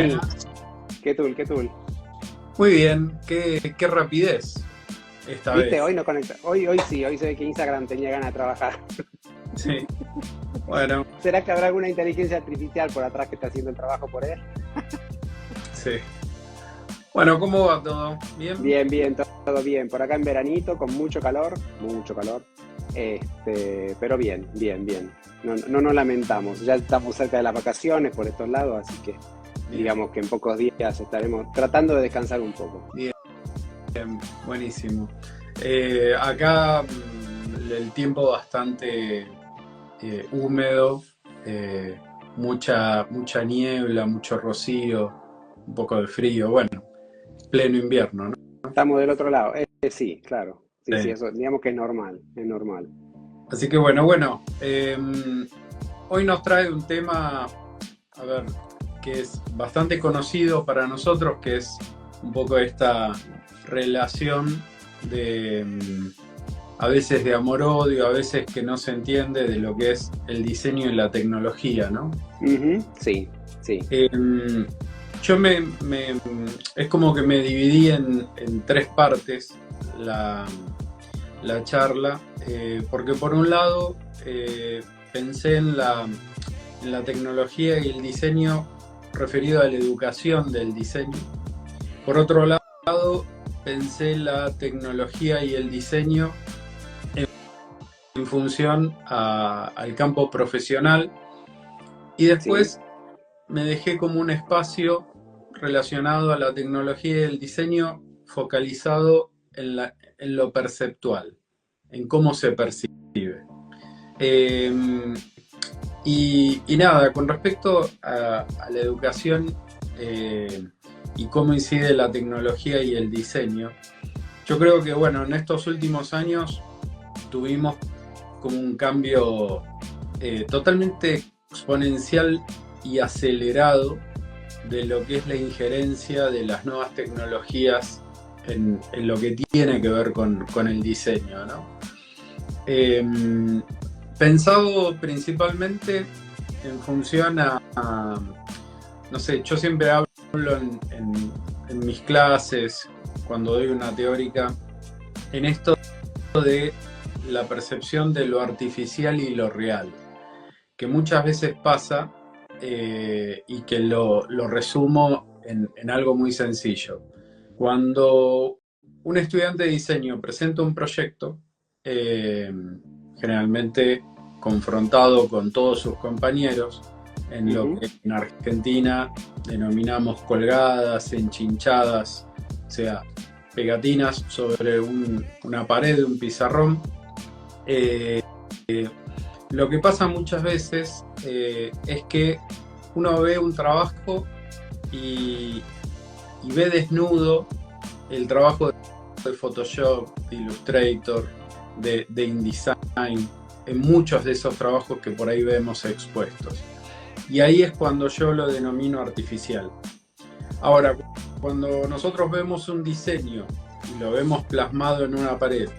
Tony, Buenas. ¿qué tool, qué tool? Muy bien, qué rapidez esta ¿Viste? vez. Hoy no conecta. Hoy sí, hoy se ve que Instagram tenía ganas de trabajar. Sí, bueno, ¿Será que habrá alguna inteligencia artificial por atrás que está haciendo el trabajo por él? sí. Bueno, ¿cómo va todo? ¿Bien? Bien, bien, todo bien. Por acá en veranito, con mucho calor, mucho calor. Pero bien, bien, bien. No nos lamentamos. Ya estamos cerca de las vacaciones por estos lados, así que Bien, digamos que en pocos días estaremos tratando de descansar un poco. bien, buenísimo. Acá el tiempo bastante húmedo, eh, mucha niebla, mucho rocío, un poco de frío, bueno, pleno invierno, ¿no? Estamos del otro lado. Sí, claro. Sí, sí, Sí. eso, digamos que es normal, es normal. Así que bueno, hoy nos trae un tema, a ver, que es bastante conocido para nosotros, que es un poco esta relación de, a veces de amor-odio, a veces que no se entiende de lo que es el diseño y la tecnología, ¿no? Ujú, sí, sí, Em, yo es como que me dividí en tres partes la, la charla, porque por un lado pensé en la tecnología y el diseño referido a la educación del diseño. Por otro lado, pensé la tecnología y el diseño en función al campo profesional y sí, después me dejé como un espacio relacionado a la tecnología y el diseño focalizado en lo perceptual, en cómo se percibe. Eh, y nada, con respecto a la educación y cómo incide la tecnología y el diseño, yo creo que bueno, en estos últimos años tuvimos como un cambio totalmente exponencial y acelerado de lo que es la injerencia de las nuevas tecnologías en lo que tiene que ver con el diseño, ¿no? Eh, Pensado principalmente en función no sé, yo siempre hablo en mis clases, cuando doy una teórica, en esto de la percepción de lo artificial y lo real, que muchas veces pasa y que lo resumo en algo muy sencillo. Cuando un estudiante de diseño presenta un proyecto, eh, generalmente confrontado con todos sus compañeros, en lo ujú, que en Argentina denominamos colgadas, enchinchadas, o sea, pegatinas sobre una pared de un pizarrón. Eh, lo que pasa muchas veces es que uno ve un trabajo y, y ve desnudo el trabajo de Photoshop, de Illustrator, de InDesign, en muchos de esos trabajos que por ahí vemos expuestos. Y ahí es cuando yo lo denomino artificial. Ahora, cuando nosotros vemos un diseño y lo vemos plasmado en una pared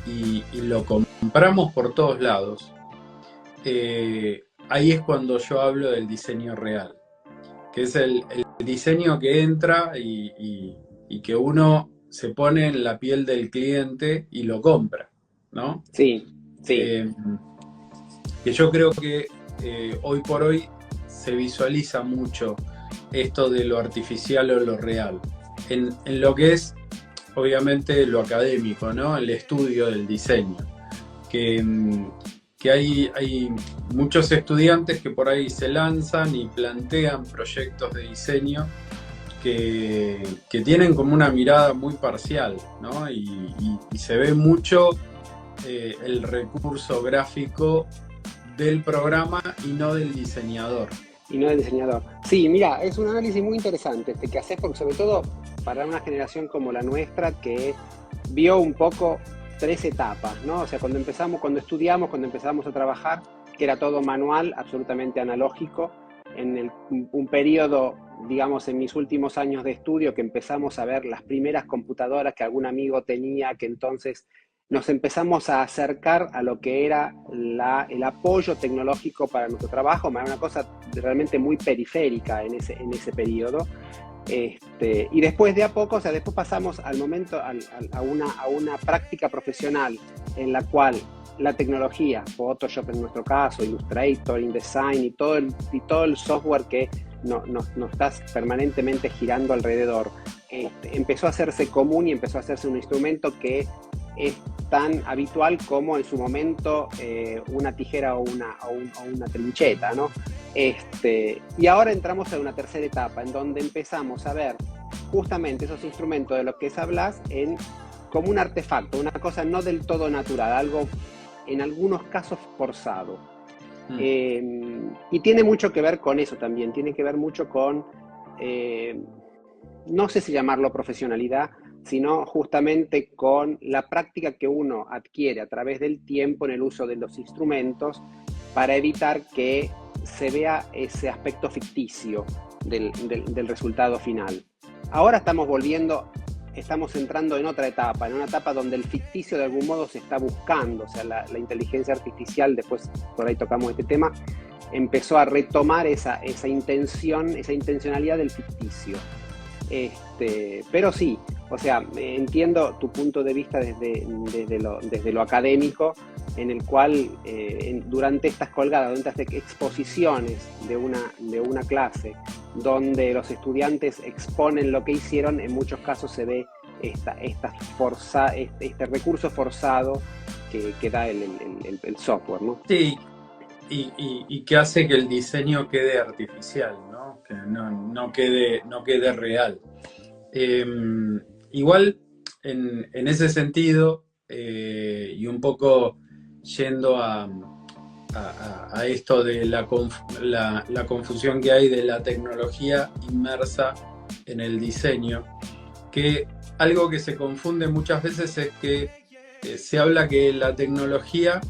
y lo compramos por todos lados, ahí es cuando yo hablo del diseño real, que es el diseño que entra y que uno se pone en la piel del cliente y lo compra, ¿no? sí, sí. Eh, que yo creo que hoy por hoy se visualiza mucho esto de lo artificial o lo real, en lo que es obviamente lo académico, ¿no? El estudio del diseño, que, que hay muchos estudiantes que por ahí se lanzan y plantean proyectos de diseño que tienen como una mirada muy parcial, ¿no? Y se ve mucho el recurso gráfico del programa y no del diseñador. Y no del diseñador. Sí, mira, es un análisis muy interesante este que haces, porque sobre todo para una generación como la nuestra que vio un poco tres etapas, ¿no? O sea, cuando empezamos, cuando estudiamos, cuando empezamos a trabajar, que era todo manual, absolutamente analógico, un periodo, digamos, en mis últimos años de estudio, que empezamos a ver las primeras computadoras que algún amigo tenía, que entonces nos empezamos a acercar a lo que era el apoyo tecnológico para nuestro trabajo, era una cosa realmente muy periférica en ese periodo. Y después de a poco, o sea, después pasamos al momento, a una práctica profesional en la cual la tecnología, Photoshop en nuestro caso, Illustrator, InDesign y todo el software que nos está permanentemente girando alrededor, empezó a hacerse común y empezó a hacerse un instrumento que es tan habitual como en su momento una tijera o una trincheta, ¿no? Y ahora entramos en una tercera etapa en donde empezamos a ver justamente esos instrumentos de los que hablas como un artefacto, una cosa no del todo natural, algo en algunos casos forzado. Y tiene mucho que ver con eso también, tiene que ver mucho con, no sé si llamarlo profesionalidad, sino justamente con la práctica que uno adquiere a través del tiempo en el uso de los instrumentos para evitar que se vea ese aspecto ficticio del resultado final. Ahora estamos entrando en otra etapa, en una etapa donde el ficticio de algún modo se está buscando, o sea, la inteligencia artificial, después por ahí tocamos este tema, empezó a retomar esa intencionalidad del ficticio. Pero sí, o sea, entiendo tu punto de vista desde lo académico, en el cual durante estas colgadas, durante estas exposiciones de una clase, donde los estudiantes exponen lo que hicieron, en muchos casos se ve este recurso forzado que da el software, ¿no? Sí, y que hace que el diseño quede artificial, ¿no? Que no quede real. Igual, en ese sentido, y un poco yendo a esto de la confusión que hay de la tecnología inmersa en el diseño, que algo que se confunde muchas veces es que se habla que la tecnología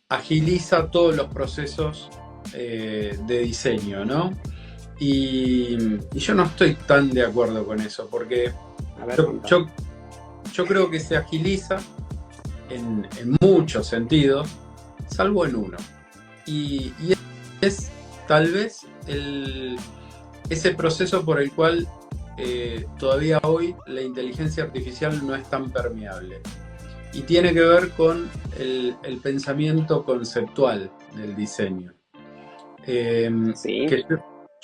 agiliza todos los procesos de diseño, ¿no? Y yo no estoy tan de acuerdo con eso, porque yo creo que se agiliza en muchos sentidos, salvo en uno. Y es tal vez ese proceso por el cual todavía hoy la inteligencia artificial no es tan permeable. Y tiene que ver con el pensamiento conceptual del diseño. Sí. Que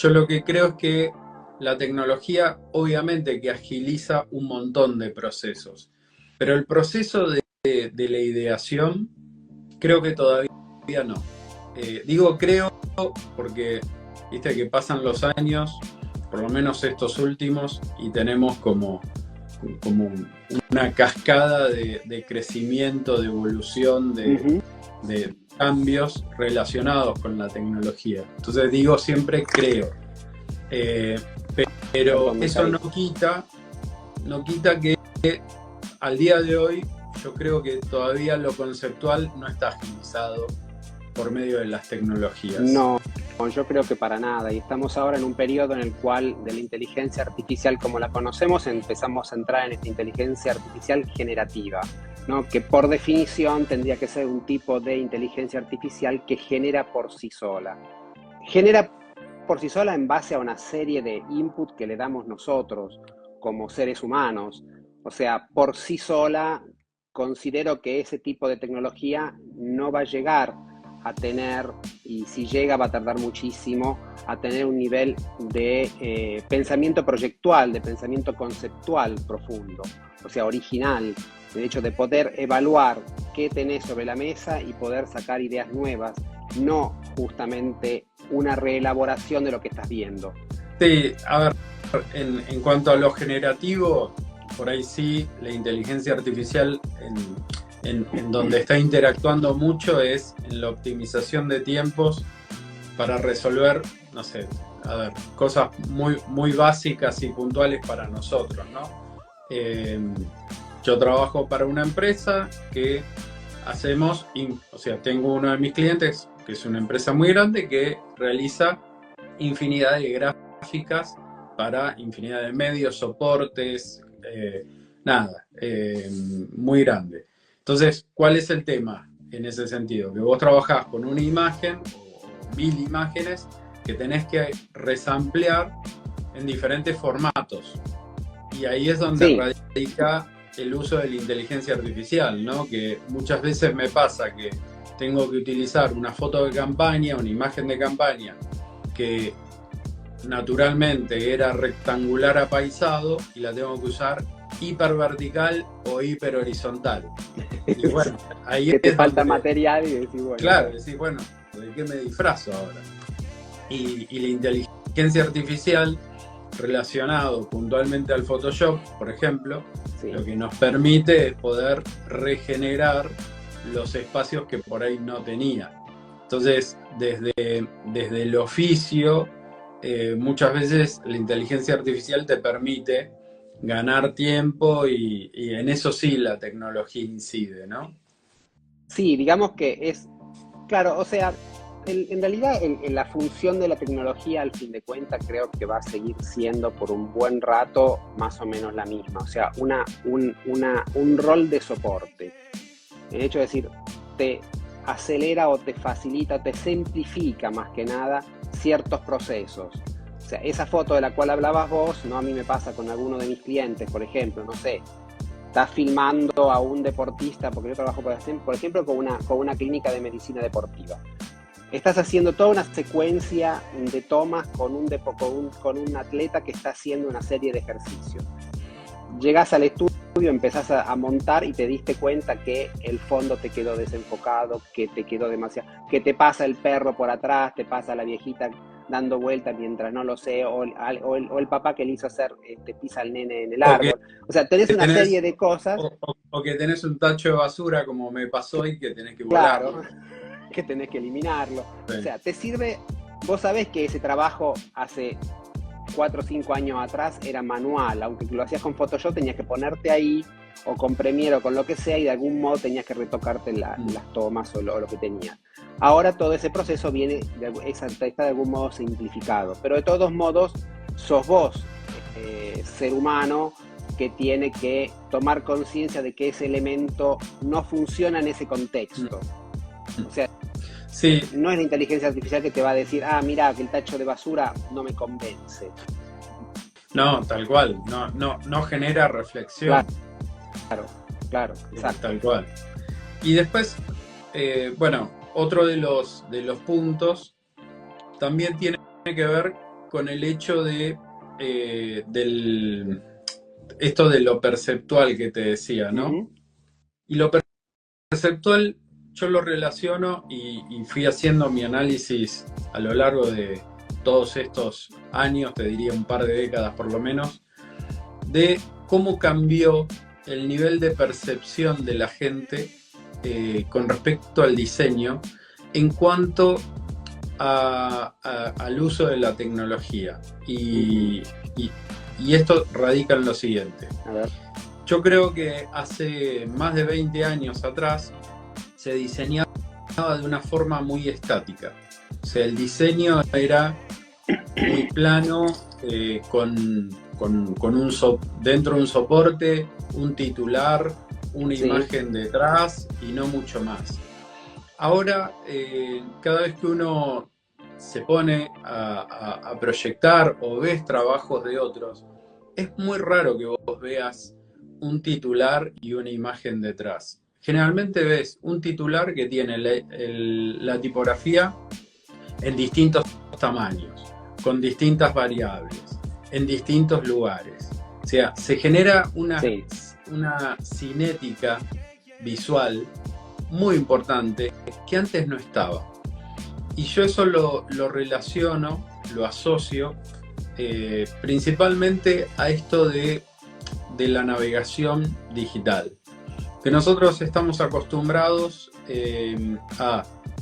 yo lo que creo es que la tecnología obviamente que agiliza un montón de procesos, pero el proceso de la ideación creo que todavía no. Digo creo porque viste que pasan los años, por lo menos estos últimos, y tenemos como una cascada de crecimiento, de evolución, de cambios relacionados con la tecnología. Entonces digo siempre creo. Pero eso no quita que al día de hoy yo creo que todavía lo conceptual no está agilizado por medio de las tecnologías. No, yo creo que para nada. Y estamos ahora en un periodo en el cual de la inteligencia artificial como la conocemos empezamos a entrar en esta inteligencia artificial generativa, ¿no? Que por definición tendría que ser un tipo de inteligencia artificial que genera por sí sola. Genera por sí sola en base a una serie de inputs que le damos nosotros como seres humanos. O sea, por sí sola considero que ese tipo de tecnología no va a llegar a tener, y si llega va a tardar muchísimo, a tener un nivel de pensamiento proyectual, de pensamiento conceptual profundo, o sea, original, de hecho de poder evaluar qué tenés sobre la mesa y poder sacar ideas nuevas, no justamente una reelaboración de lo que estás viendo. Sí, a ver, en cuanto a lo generativo, por ahí sí, la inteligencia artificial en donde está interactuando mucho es en la optimización de tiempos para resolver, no sé, a ver, cosas muy básicas y puntuales para nosotros, ¿no? Yo trabajo para una empresa que hacemos, o sea, tengo uno de mis clientes que es una empresa muy grande que realiza infinidad de gráficas para infinidad de medios, soportes, muy grande. Entonces, ¿cuál es el tema en ese sentido? Que vos trabajás con una imagen o 1000 imágenes que tenés que resamplear en diferentes formatos. Y ahí es donde Sí, radica el uso de la inteligencia artificial, ¿no? Que muchas veces me pasa que tengo que utilizar una foto de campaña, una imagen de campaña, que naturalmente era rectangular apaisado y la tengo que usar hipervertical o hiperhorizontal. Y bueno, ahí que te es falta donde, material y decís, bueno, claro, decís, bueno, ¿de qué me disfrazo ahora? Y la inteligencia artificial relacionado puntualmente al Photoshop, por ejemplo, sí. lo que nos permite es poder regenerar los espacios que por ahí no tenía. Entonces, desde el oficio, muchas veces la inteligencia artificial te permite ganar tiempo y en eso sí la tecnología incide, ¿no? Sí, digamos que es, claro, o sea, en realidad la función de la tecnología, al fin de cuentas, creo que va a seguir siendo por un buen rato más o menos la misma. O sea, un rol de soporte. El hecho de decir, te acelera o te facilita o te simplifica más que nada ciertos procesos. O sea, esa foto de la cual hablabas vos, ¿no? A mí me pasa con alguno de mis clientes, por ejemplo, no sé, estás filmando a un deportista, porque yo trabajo, por ejemplo, con una clínica de medicina deportiva. Estás haciendo toda una secuencia de tomas con un atleta que está haciendo una serie de ejercicios. Llegas al estudio, empezás a montar y te diste cuenta que el fondo te quedó desenfocado, que te quedó demasiado, que te pasa el perro por atrás, te pasa la viejita dando vueltas mientras no lo sé, o el papá que le hizo hacer, pisa al nene en el O que árbol. O sea, tenés una serie tenés, de cosas, o que tenés un tacho de basura como me pasó y que tenés que claro, volarlo. que tenés que eliminarlo. O Sí. sea, te sirve, vos sabés que ese trabajo hace 4 o 5 años atrás era manual, aunque lo hacías con Photoshop tenías que ponerte ahí o con Premiere o con lo que sea y de algún modo tenías que retocarte las tomas o lo que tenías. Ahora todo ese proceso viene, está de algún modo simplificado, pero de todos modos sos vos, ser humano, que tiene que tomar conciencia de que ese elemento no funciona en ese contexto. O sea, Sí, no es la inteligencia artificial que te va a decir, ah, mira, que el tacho de basura no me convence. no, tal cual, no genera reflexión, Claro, claro, exacto. tal cual. Y después, bueno, otro de los puntos también tiene que ver con el hecho esto de lo perceptual que te decía, ¿no? Ujú. Y lo perceptual yo lo relaciono y fui haciendo mi análisis a lo largo de todos estos años, te diría un par de décadas por lo menos, de cómo cambió el nivel de percepción de la gente con respecto al diseño en cuanto al uso de la tecnología. Y esto radica en lo siguiente. A ver. Yo creo que hace más de 20 años atrás se diseñaba de una forma muy estática. O sea, el diseño era muy plano, dentro de un soporte, un titular, una Sí, imagen detrás y no mucho más. Ahora, cada vez que uno se pone a proyectar o ves trabajos de otros, es muy raro que vos veas un titular y una imagen detrás. Generalmente ves un titular que tiene la tipografía en distintos tamaños, con distintas variables, en distintos lugares. O sea, se genera sí, una cinética visual muy importante que antes no estaba. Y yo eso lo relaciono, lo asocio principalmente a esto de la navegación digital. Que nosotros estamos acostumbrados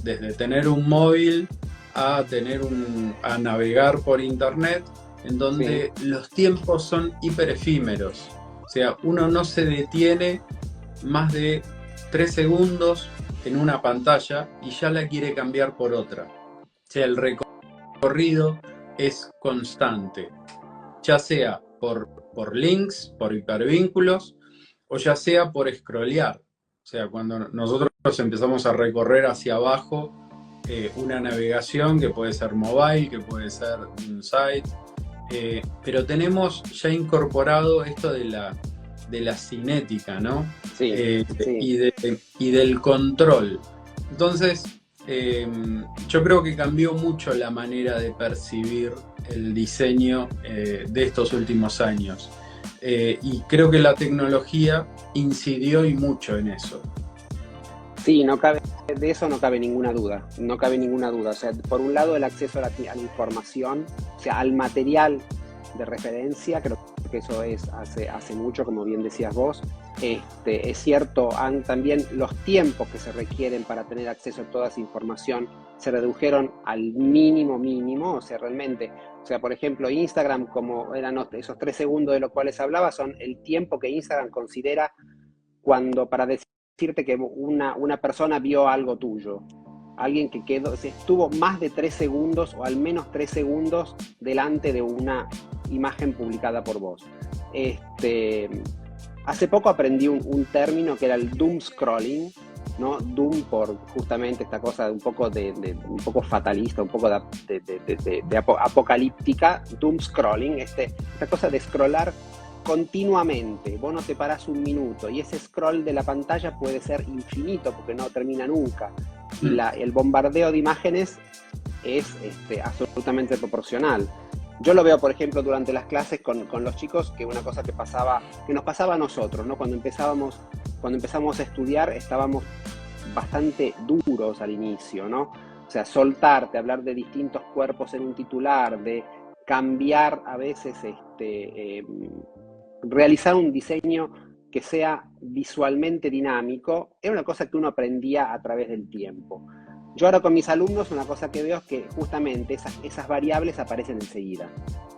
desde tener un móvil a navegar por internet, en donde sí. los tiempos son hiper efímeros. O sea, uno no se detiene más de 3 segundos en una pantalla y ya la quiere cambiar por otra. O sea, el recorrido es constante, ya sea por links, por hipervínculos, o ya sea por scrollear. O sea, cuando nosotros empezamos a recorrer hacia abajo una navegación que puede ser mobile, que puede ser un site, pero tenemos ya incorporado esto de la cinética, ¿no? Sí, sí. Y del control. Entonces, yo creo que cambió mucho la manera de percibir el diseño de estos últimos años. Y creo que la tecnología incidió y mucho en eso. Sí, de eso no cabe ninguna duda, no cabe ninguna duda. O sea, por un lado el acceso a la información, o sea, al material de referencia, creo que eso es hace mucho, como bien decías vos. Es cierto, también los tiempos que se requieren para tener acceso a toda esa información se redujeron al mínimo mínimo, o sea, realmente, o sea, por ejemplo, Instagram, como eran esos 3 segundos de los cuales hablaba, son el tiempo que Instagram considera para decirte que una persona vio algo tuyo. Alguien que estuvo más de 3 segundos o al menos 3 segundos delante de una imagen publicada por vos. Hace poco aprendí un término que era el doom scrolling, ¿no? Doom por justamente esta cosa un poco un poco fatalista, un poco de apocalíptica, doom scrolling, esta cosa de scrollar continuamente. Vos no te parás un minuto y ese scroll de la pantalla puede ser infinito porque no termina nunca. Y el bombardeo de imágenes es absolutamente proporcional. Yo lo veo, por ejemplo, durante las clases con los chicos, que una cosa que nos pasaba a nosotros, ¿no? Cuando empezamos a estudiar, estábamos bastante duros al inicio, ¿no? O sea, soltarte, hablar de distintos cuerpos en un titular, de cambiar a veces, realizar un diseño que sea visualmente dinámico, era una cosa que uno aprendía a través del tiempo. Yo ahora con mis alumnos una cosa que veo es que justamente esas variables aparecen enseguida,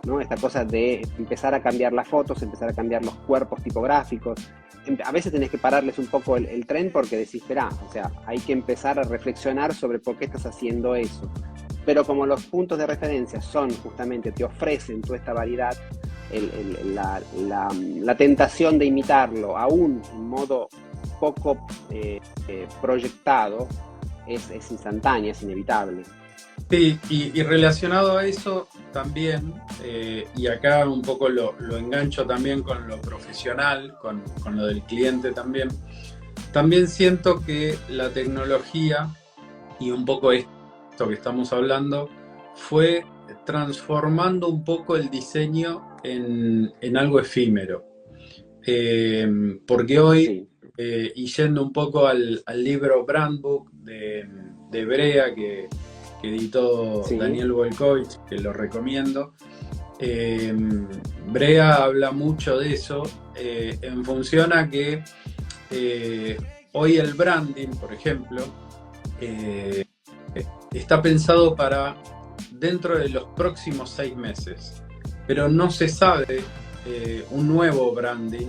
¿no? Esta cosa de empezar a cambiar las fotos, empezar a cambiar los cuerpos tipográficos. A veces tenés que pararles un poco el tren porque decís, esperá, o sea, hay que empezar a reflexionar sobre por qué estás haciendo eso. Pero como los puntos de referencia son justamente, te ofrecen toda esta variedad, la tentación de imitarlo, aún en modo poco proyectado, es instantánea, es inevitable. Sí, y relacionado a eso también, y acá un poco lo engancho también con lo profesional, con lo del cliente también siento que la tecnología y un poco esto que estamos hablando fue transformando un poco el diseño en algo efímero. Porque hoy, Sí, y yendo un poco al libro Brand Book de Brea, que editó sí, Daniel Volkovich, que lo recomiendo, Brea habla mucho de eso en función a que hoy el branding, por ejemplo, eh, está pensado para dentro de los próximos 6 meses, pero no se sabe un nuevo branding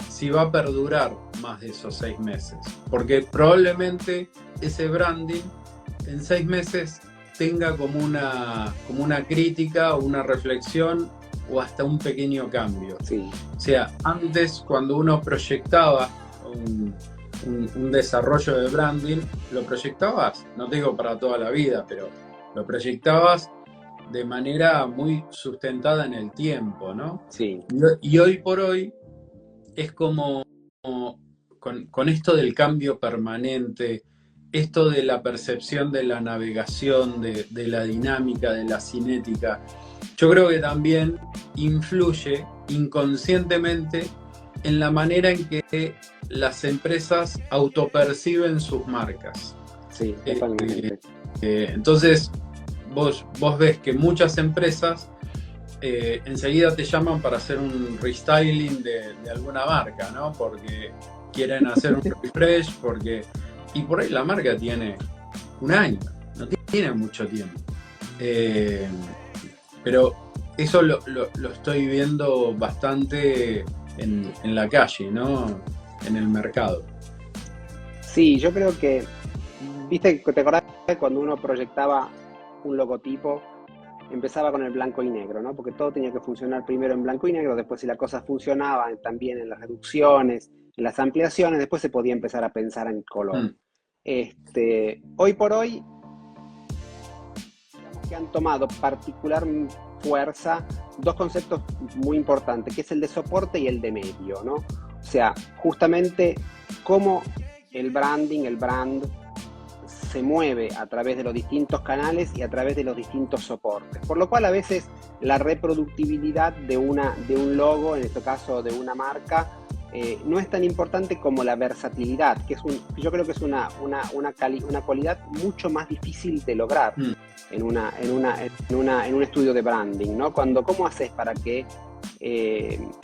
si va a perdurar más de esos 6 meses, porque probablemente ese branding en 6 meses tenga como una crítica, una reflexión o hasta un pequeño cambio. sí. O sea, antes cuando uno proyectaba un desarrollo de branding, lo proyectabas, no te digo para toda la vida, pero lo proyectabas de manera muy sustentada en el tiempo, ¿no? Sí, Y hoy por hoy es como con esto del cambio permanente, esto de la percepción de la navegación, de la dinámica, de la cinética, yo creo que también influye inconscientemente en la manera en que las empresas autoperciben sus marcas. sí, Eh, totalmente. entonces, vos ves que muchas empresas enseguida te llaman para hacer un restyling de alguna marca, ¿no? Porque quieren hacer un refresh, y por ahí la marca tiene un año, no tiene mucho tiempo. Pero eso lo estoy viendo bastante en la calle, ¿no? En el mercado. Sí, yo creo que, viste, ¿te acordás cuando uno proyectaba un logotipo? Empezaba con el blanco y negro, ¿no? Porque todo tenía que funcionar primero en blanco y negro, después si la cosa funcionaba también en las reducciones, las ampliaciones, después se podía empezar a pensar en color. Mm. Hoy por hoy, digamos que han tomado particular fuerza dos conceptos muy importantes, que es el de soporte y el de medio, ¿no? O sea, justamente cómo el branding, el brand, se mueve a través de los distintos canales y a través de los distintos soportes. Por lo cual a veces la reproductibilidad de un logo, en este caso de una marca, no es tan importante como la versatilidad, que yo creo que es una cualidad mucho más difícil de lograr en un estudio de branding, ¿no? ¿Cómo haces para que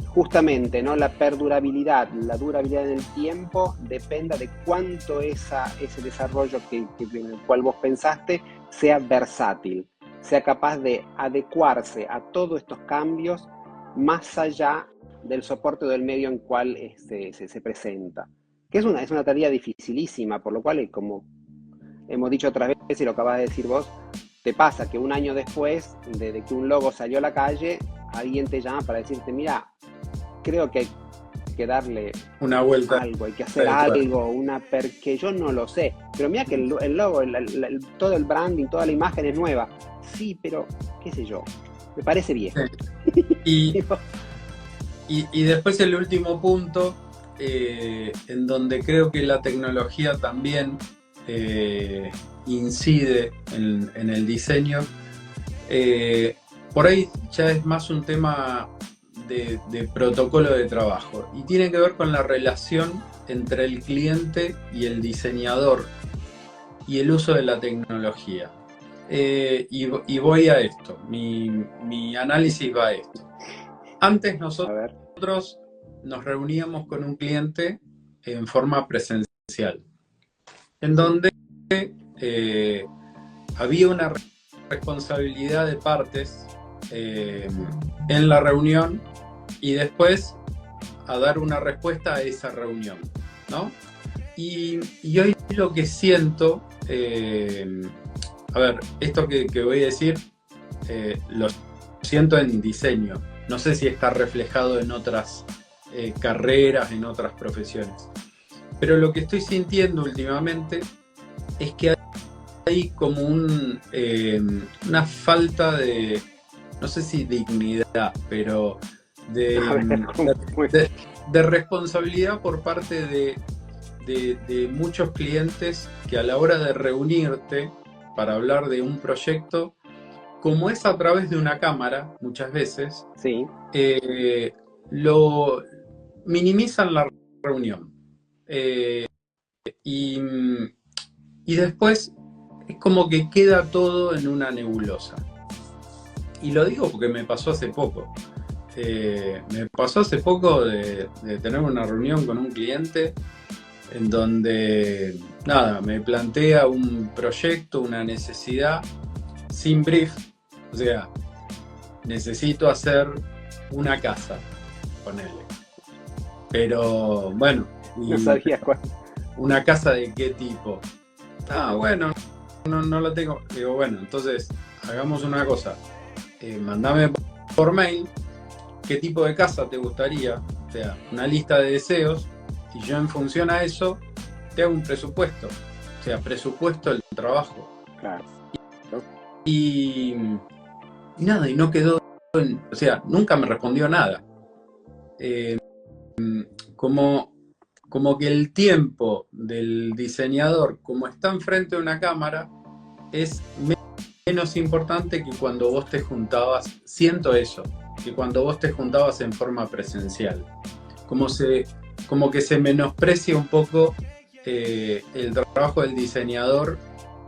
justamente, ¿no?, la perdurabilidad, la durabilidad en el tiempo dependa de cuánto ese desarrollo en el cual vos pensaste sea versátil, sea capaz de adecuarse a todos estos cambios más allá del soporte o del medio en cual se presenta? Que es una tarea dificilísima, por lo cual, como hemos dicho otras veces y lo acabas de decir vos, te pasa que un año después de que un logo salió a la calle, alguien te llama para decirte, mira, creo que hay que darle una vuelta, algo, hay que hacer algo, porque yo no lo sé. Pero mira que el logo, todo el branding, toda la imagen es nueva. Sí, pero qué sé yo, me parece bien. Sí. Y después el último punto, en donde creo que la tecnología también incide en el diseño, por ahí ya es más un tema de protocolo de trabajo y tiene que ver con la relación entre el cliente y el diseñador y el uso de la tecnología. Y voy a esto, mi análisis va a esto. Antes nosotros nos reuníamos con un cliente en forma presencial, en donde había una responsabilidad de partes en la reunión y después a dar una respuesta a esa reunión, ¿no? Y hoy lo que siento, a ver, esto que voy a decir, lo siento en diseño. No sé si está reflejado en otras carreras, en otras profesiones. Pero lo que estoy sintiendo últimamente es que hay como una falta de, no sé si dignidad, pero de responsabilidad por parte de muchos clientes que a la hora de reunirte para hablar de un proyecto, como es a través de una cámara, muchas veces, sí, lo minimizan la reunión. Y después es como que queda todo en una nebulosa. Y lo digo porque me pasó hace poco. Me pasó hace poco de tener una reunión con un cliente en donde, nada, me plantea un proyecto, una necesidad, sin brief. O sea, necesito hacer una casa, ponele. Pero, bueno. No sabía cuál. ¿Una casa de qué tipo? Ah, bueno, no la tengo. Digo, bueno, entonces, hagamos una cosa. Mandame por mail qué tipo de casa te gustaría. O sea, una lista de deseos. Y yo en función a eso, te hago un presupuesto. O sea, presupuesto del trabajo. Claro. Y nada, y no quedó, o sea, nunca me respondió nada. Como que el tiempo del diseñador, como está enfrente de una cámara, es menos importante que cuando vos te juntabas, siento eso, que cuando vos te juntabas en forma presencial. Como que se menosprecia un poco el trabajo del diseñador,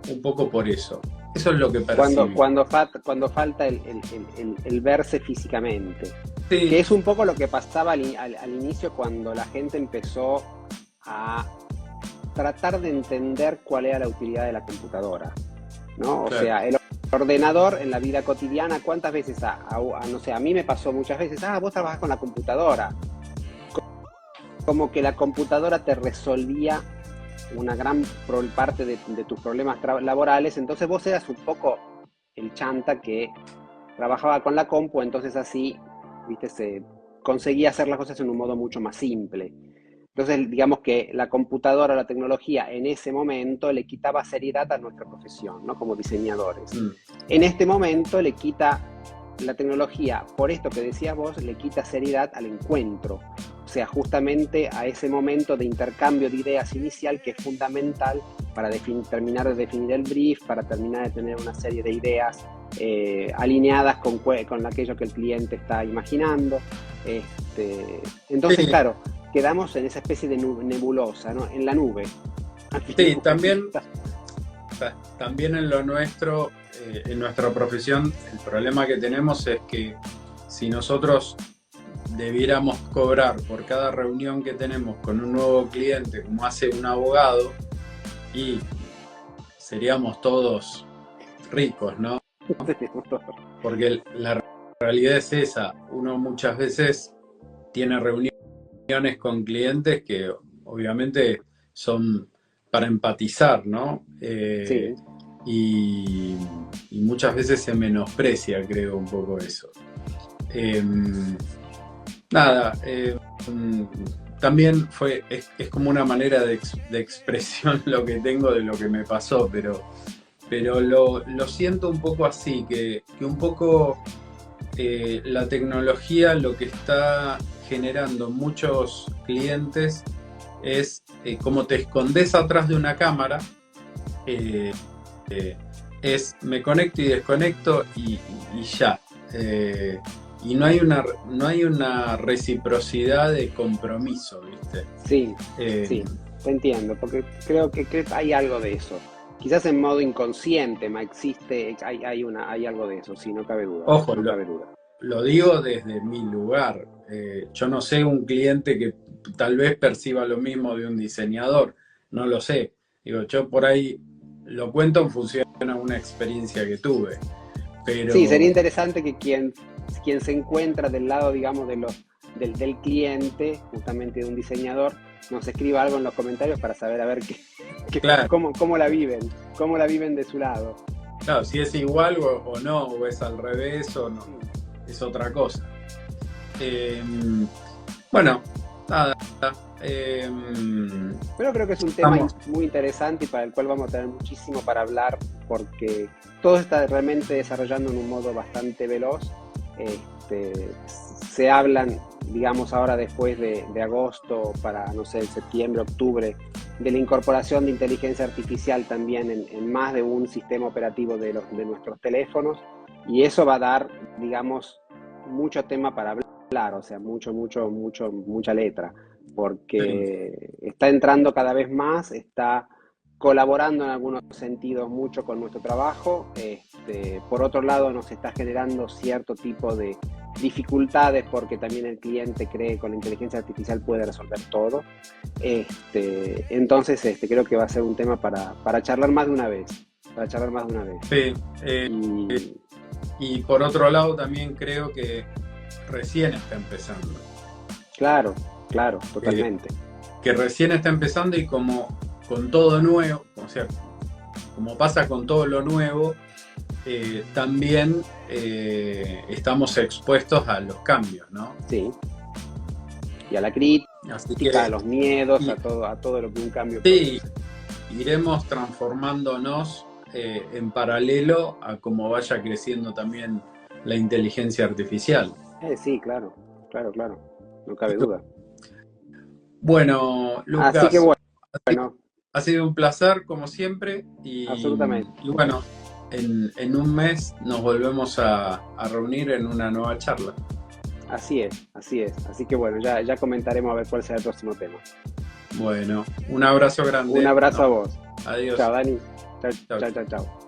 un poco por eso. Eso es lo que percibo. Cuando falta el verse físicamente. Sí. Que es un poco lo que pasaba al inicio cuando la gente empezó a tratar de entender cuál era la utilidad de la computadora, ¿no? Claro. O sea, el ordenador en la vida cotidiana, ¿cuántas veces? No sé, a mí me pasó muchas veces, vos trabajás con la computadora. Como que la computadora te resolvía una gran parte de tus problemas laborales, entonces vos eras un poco el chanta que trabajaba con la compu, entonces así, viste, se conseguía hacer las cosas en un modo mucho más simple. Entonces, digamos que la computadora o la tecnología en ese momento le quitaba seriedad a nuestra profesión, ¿no? Como diseñadores. En este momento le quita la tecnología, por esto que decías vos, le quita seriedad al encuentro. O sea, justamente a ese momento de intercambio de ideas inicial que es fundamental para terminar de definir el brief, para terminar de tener una serie de ideas alineadas con aquello que el cliente está imaginando. Entonces, sí, claro, quedamos en esa especie de nebulosa, ¿no? En la nube. Sí, también en lo nuestro, en nuestra profesión, el problema que tenemos es que si nosotros debiéramos cobrar por cada reunión que tenemos con un nuevo cliente, como hace un abogado, y seríamos todos ricos, ¿no? Porque la realidad es esa. Uno muchas veces tiene reuniones con clientes que obviamente son para empatizar, ¿no? Sí. Y muchas veces se menosprecia, creo, un poco eso. También es como una manera de expresión lo que tengo de lo que me pasó, pero lo siento un poco así, que un poco la tecnología lo que está generando muchos clientes es como te escondes atrás de una cámara, es me conecto y desconecto y ya. Y no hay una reciprocidad de compromiso, ¿viste? Sí, sí, te entiendo, porque creo que hay algo de eso. Quizás en modo inconsciente existe, hay algo de eso, sí, no cabe duda. Ojo, no cabe duda. Lo digo desde mi lugar. Yo no sé un cliente que tal vez perciba lo mismo de un diseñador, no lo sé. Digo, yo por ahí lo cuento en función a una experiencia que tuve. Pero... Sí, sería interesante que quien se encuentra del lado, digamos, del cliente, justamente de un diseñador, nos escriba algo en los comentarios para saber a ver claro, cómo la viven de su lado. Claro, si es igual o no, o es al revés o no, es otra cosa. Bueno, nada. Pero creo que es un tema muy interesante y para el cual vamos a tener muchísimo para hablar, porque todo está realmente desarrollando en un modo bastante veloz. Se hablan, digamos, ahora después de agosto para, no sé, septiembre, octubre, de la incorporación de inteligencia artificial también en más de un sistema operativo de nuestros teléfonos, y eso va a dar, digamos, mucho tema para hablar, o sea, mucha letra, porque está entrando cada vez más, está colaborando en algunos sentidos mucho con nuestro trabajo. Por otro lado, nos está generando cierto tipo de dificultades porque también el cliente cree que con la inteligencia artificial puede resolver todo. Entonces, creo que va a ser un tema para charlar más de una vez. Sí, y por otro lado también creo que recién está empezando. Claro, totalmente. Que recién está empezando y como con todo nuevo, o sea, como pasa con todo lo nuevo, también estamos expuestos a los cambios, ¿no? Sí. Y a la crítica, a los miedos, a todo lo que un cambio sí, iremos transformándonos en paralelo a cómo vaya creciendo también la inteligencia artificial. Sí, claro, no cabe duda. Bueno, Lucas, así que bueno, ha sido un placer como siempre absolutamente. Y bueno, en un mes nos volvemos a reunir en una nueva charla. Así es. Así que bueno, ya comentaremos a ver cuál será el próximo tema. Bueno, un abrazo grande. Un abrazo a vos. Adiós. Chao, Dani. Chao.